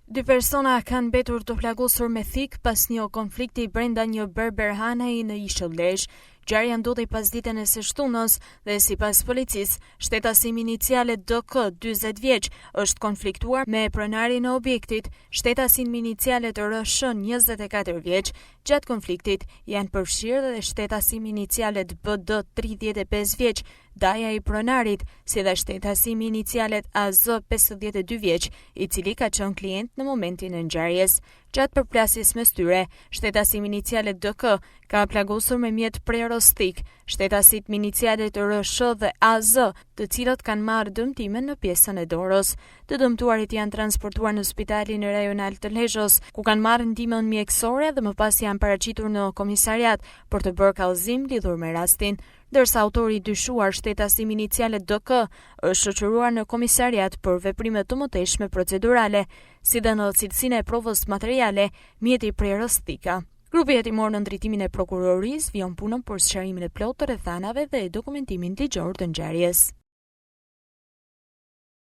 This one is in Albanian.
Dy persona kanë mbetur të plagosur me thik pas një konflikti brenda një berberhanaji në Ishëll Lezhë. Ngjarja ndodhi pasditën e së shtunës dhe sipas policisë, shtetasim iniciale DK, 40 vjeç, është konfliktuar me pronarin e objektit, shtetasim iniciale të RSH, 24 vjeç. Gjatë konfliktit janë përfshirë dhe shtetasim inicialet BD, 35 vjeç, daja i pronarit, si dhe shtetasim inicialet AZ, 52 vjeç, i cili ka qenë klient në momentin e ngjarjes. Gjatë përplasjes mes tyre, shtetasim inicialet DK ka plagosur me mjet prerostik, shtetasit inicialet RSH dhe AZ, të cilët kanë marrë dëmtime në pjesën e dorës. Të dëmtuarit janë transportuar në spitalin rajonal të Lezhës, ku kanë marrë ndihmën mjekësore dhe më pas janë paraqitur në komisariat për të bërë kallëzim lidhur me rastin. Ndërsa autori i dyshuar, shtetasim inicialet DK, është shoqëruar në komisariat për veprime të mëtejshme procedurale, si dhe në cilësinë e provës materiale, mjeti prerostika. Grupi hetimor në ndërtimin e prokurorisë vion punën për sqarimin e plotë të rrethanave dhe dokumentimin ligjor të ngjarjes.